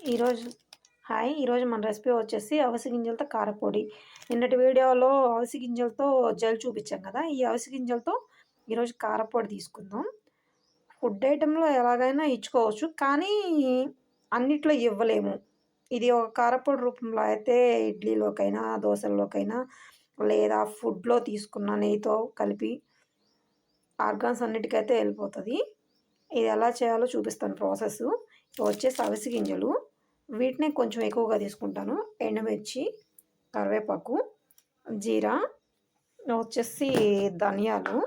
ఈరోజు ఈరోజు మన రెసిపీ వచ్చేసి అవిసె గింజలతో కారపొడి. నిన్నటి వీడియోలో అవిసె గింజలతో జెల్ చూపించాం కదా! ఈ అవిసె గింజలతో ఈరోజు కారపొడి తీసుకుందాం. ఫుడ్ ఐటెమ్‌లో ఎలాగైనా ఇచ్చుకోవచ్చు. కానీ అన్నిట్లో ఇవ్వలేము. ఇది ఒక కారపొడి రూపంలో అయితే ఇడ్లీలోకైనా, దోసల్లోకైనా లేదా ఫుడ్‌లో తీసుకున్న నెయ్యితో కలిపి ఆర్గాన్స్ అన్నిటికైతే వెళ్ళిపోతది. ఇది ఎలా చేయాలో చూపిస్తాను ప్రాసెసు. వచ్చేసి అవిసె గింజలు. వీటిని కొంచెం ఎక్కువగా తీసుకుంటాను. ఎండుమిర్చి, కరివేపాకు, జీరా, వచ్చేసి ధనియాలు,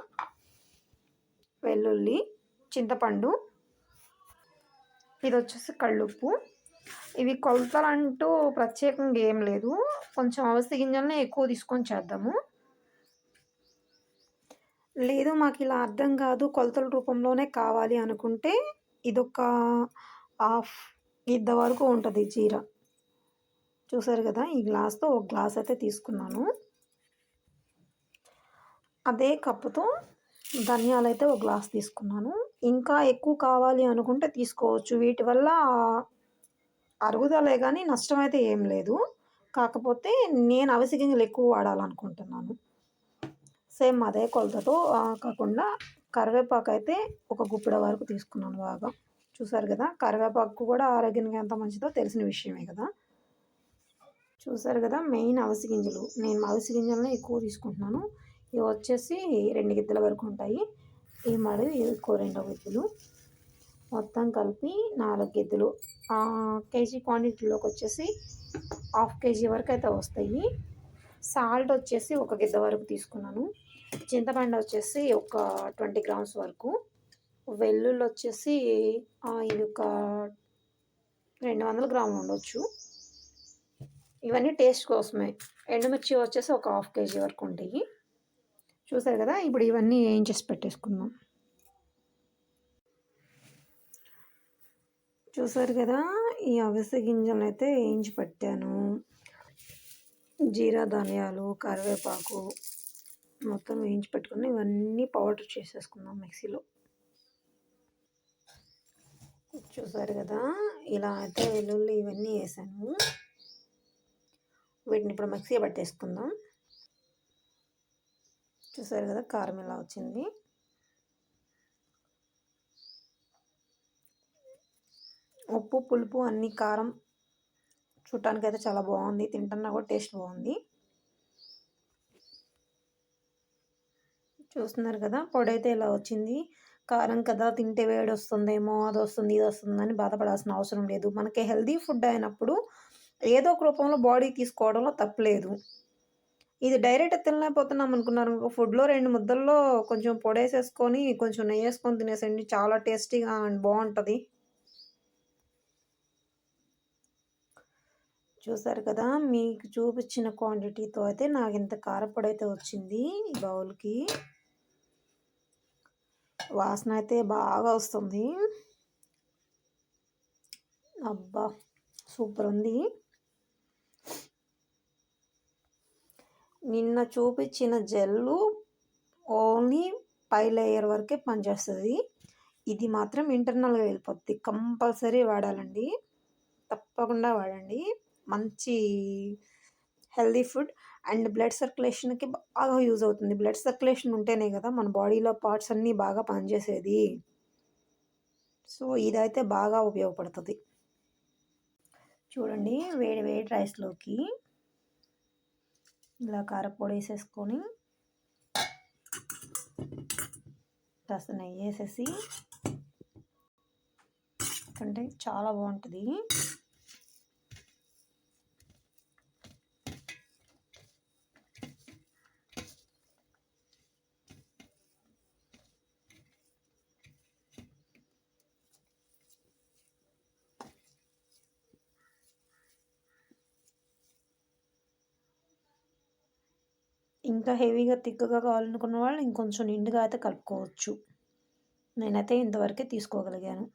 వెల్లుల్లి, చింతపండు, ఇదొచ్చేసి కల్లుప్పు. ఇవి కొలతలంటూ ప్రత్యేకంగా ఏం లేదు. కొంచెం అవిసె గింజలనే ఎక్కువ తీసుకొని చేద్దాము. లేదు మాకిలా అర్థం కాదు, కొలతల రూపంలోనే కావాలి అనుకుంటే ఇదొక హాఫ్ గిద్ద వరకు ఉంటుంది జీరా. చూసారు కదా! ఈ గ్లాస్‌తో ఒక గ్లాస్ అయితే తీసుకున్నాను. అదే కప్పుతో ధనియాలైతే ఒక గ్లాస్ తీసుకున్నాను. ఇంకా ఎక్కువ కావాలి అనుకుంటే తీసుకోవచ్చు. వీటి వల్ల అరుగుదలే గానీ నష్టమైతే ఏం లేదు. కాకపోతే నేను అవిసె గింజలు ఎక్కువ వాడాలనుకుంటున్నాను. సేమ్ అదే కొలతతో కాకుండా కరివేపాకైతే ఒక గుప్పెడ వరకు తీసుకున్నాను బాగా. చూసారు కదా! కరివేపాకు కూడా ఆరోగ్యానికి ఎంత మంచిదో తెలిసిన విషయమే కదా! చూసారు కదా! మెయిన్ అవిసె గింజలు. నేను అవిసె గింజలనే ఎక్కువ తీసుకుంటున్నాను. ఇవి వచ్చేసి 2 గిద్దల వరకు ఉంటాయి. ఈ మడి ఇంకో 2 గిద్దలు. మొత్తం కలిపి 4 గిద్దలు. కేజీ క్వాంటిటీలోకి వచ్చేసి హాఫ్ కేజీ వరకు అయితే వస్తాయి. సాల్ట్ వచ్చేసి ఒక గిద్ద వరకు తీసుకున్నాను. చింతపండు వచ్చేసి ఒక 20 గ్రామ్స్ వరకు. వెల్లుల్లి వచ్చేసి ఇది ఒక 200 గ్రాములు ఉండొచ్చు. ఇవన్నీ టేస్ట్ కోసమే. ఎండుమిర్చి వచ్చేసి ఒక హాఫ్ కేజీ వరకు ఉంటాయి. చూసారు కదా! ఇప్పుడు ఇవన్నీ వేయించేసి పెట్టేసుకుందాం. చూసారు కదా! ఈ అవిసె గింజలనైతే వేయించి పెట్టాను. జీరా, ధనియాలు, కరివేపాకు మొత్తం వేయించి పెట్టుకుని ఇవన్నీ పౌడర్ చేసేసుకుందాం మిక్సీలో. చూసారు కదా! ఇలా అయితే వెల్లుల్లి ఇవన్నీ వేసాను. వీటిని ఇప్పుడు మిక్సీ పట్టేసుకుందాం. చూసారు కదా! కారం ఇలా వచ్చింది. ఉప్పు, పులుపు అన్నీ కారం చూడటానికైతే చాలా బాగుంది. తింటున్నా కూడా టేస్ట్ బాగుంది. చూస్తున్నారు కదా! పొడి అయితే ఇలా వచ్చింది. కారం కదా, తింటే వేడి వస్తుందేమో, అది వస్తుంది, ఇది వస్తుందని బాధపడాల్సిన అవసరం లేదు. మనకి హెల్తీ ఫుడ్ అయినప్పుడు ఏదో ఒక రూపంలో బాడీకి తీసుకోవడంలో తప్పులేదు. ఇది డైరెక్ట్ తినలేకపోతున్నాం అనుకున్నారు, ఫుడ్‌లో 2 ముద్దల్లో కొంచెం పొడేసేసుకొని, కొంచెం నెయ్యేసుకొని తినేసేయండి. చాలా టేస్టీగా అండ్ బాగుంటుంది. చూసారు కదా! మీకు చూపించిన క్వాంటిటీతో అయితే నాకు ఇంత కారపొడి అయితే వచ్చింది ఈ బౌల్‌కి. వాసన అయితే బాగా వస్తుంది. అబ్బా! సూపర్ ఉంది. నిన్న చూపించిన జెల్లు ఓన్లీ పై లేయర్ వరకే పనిచేస్తుంది. ఇది మాత్రం ఇంటర్నల్‌గా వెళ్ళిపోద్ది. కంపల్సరీ వాడాలండి. తప్పకుండా వాడండి. మంచి హెల్తీ ఫుడ్ అండ్ బ్లడ్ సర్క్యులేషన్‌కి బాగా యూజ్ అవుతుంది. బ్లడ్ సర్క్యులేషన్ ఉంటేనే కదా మన బాడీలో పార్ట్స్ అన్నీ బాగా పనిచేసేది. సో, ఇదైతే బాగా ఉపయోగపడుతుంది. చూడండి, వేడి వేడి రైస్‌లోకి ఇలా కారపొడి వేసేసుకొని కాస్త నెయ్యి వేసేసి అంటే చాలా బాగుంటుంది. ఇంకా హెవీగా థిక్‌గా కావాలనుకున్న వాళ్ళు ఇంకొంచెం నిండుగా అయితే కలుపుకోవచ్చు. నేనైతే ఇంతవరకే తీసుకోగలిగాను.